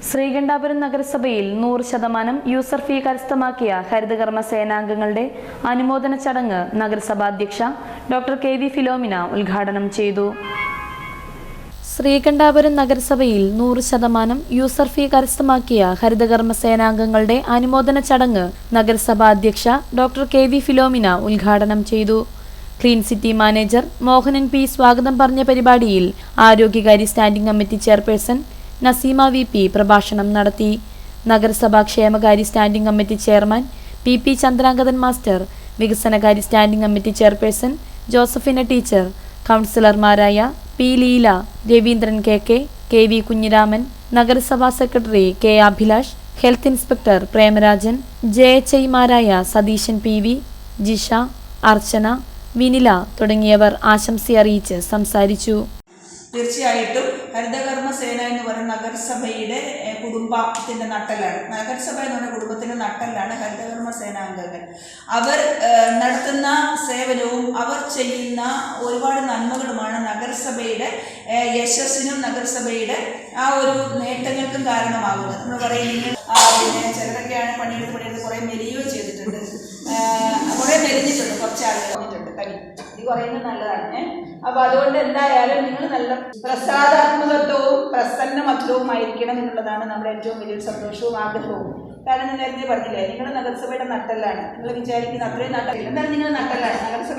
ശ്രീകണ്ഠാപുരം നഗരസഭയിൽ 100% യൂസർ ഫീ കരസ്ഥമാക്കിയ ഹരിതകർമ്മ സേനാംഗങ്ങളുടെ അനുമോദന ചടങ്ങ് നഗരസഭാ അധ്യക്ഷ ഡോക്ടർ കെ.വി. ഫിലോമിന ഉദ്ഘാടനം ചെയ്തു. ശ്രീകണ്ഠാപുരം നഗരസഭയിൽ 100% യൂസർ ഫീ കരസ്ഥമാക്കിയ ഹരിതകർമ്മ സേനാംഗങ്ങളുടെ അനുമോദന ചടങ്ങ് നഗരസഭാ അധ്യക്ഷ ഡോക്ടർ കെ.വി. ഫിലോമിന ഉദ്ഘാടനം ചെയ്തു. Clean city manager Mohanan P സ്വാഗതം പറഞ്ഞ പരിപാടിയിൽ ആരോഗ്യകാര്യ standing committee chairperson Naseema V P പ്രഭാഷണം നടത്തി. നഗരസഭാ ക്ഷേമകാര്യ standing committee chairman P Chandrangadhan master, വികസനകാര്യ standing committee chairperson Josephina teacher, കൗൺസിലർമാരായ P Leela, Raveendran K V Kunhiraman, നഗരസഭാ secretary K Abhilash, health inspector Premarajan, ജെഎച്ച്ഐമാരായ സതീശൻ പി.വി, ജിഷ, അർച്ചന, വിനില തുടങ്ങിയവർ ആശംസയറിയിച്ച് സംസാരിച്ചു. തീർച്ചയായിട്ടും ഹരിതകർമ്മ സേന എന്ന് പറയുന്ന നഗരസഭയുടെ കുടുംബത്തിൻ്റെ നട്ടലാണ്. നഗരസഭ എന്ന് പറയുന്ന കുടുംബത്തിൻ്റെ നട്ടലാണ് ഹരിതകർമ്മ സേനാംഗങ്ങൾ. അവർ നടത്തുന്ന സേവനവും അവർ ചെയ്യുന്ന ഒരുപാട് നന്മകളുമാണ് നഗരസഭയുടെ യശസ്സിനും നഗരസഭയുടെ ആ ഒരു നേട്ടങ്ങൾക്കും കാരണമാകുന്നത്. നമ്മൾ പറയുന്നത് പിന്നെ ചിലരൊക്കെയാണ് പണിയെടുത്ത് കുറേ മെലിയുകയും ചെയ്തിട്ടുണ്ട്, കുറേ മെലിഞ്ഞിട്ടുണ്ട്, കുറച്ച് ആളുകൾ വന്നിട്ടുണ്ട്. ഇത് പറയുന്നത് നല്ലതാണ്. അപ്പോൾ അതുകൊണ്ട് എന്തായാലും നിങ്ങൾ നല്ല പ്രസാദാത്മകത്വവും പ്രസന്നമത്വവും ആയിരിക്കണം എന്നുള്ളതാണ് നമ്മുടെ ഏറ്റവും വലിയ സന്തോഷവും ആഗ്രഹവും. കാരണം ഞാൻ നേരത്തെ പറഞ്ഞില്ലേ, നിങ്ങളുടെ നഗരസഭയുടെ നട്ടല്ലാണ്. നിങ്ങൾ വിചാരിക്കുന്ന അത്രയും നട്ടല്ല, എന്നാലും നിങ്ങൾ നട്ടല്ലാണ് നഗരസഭ.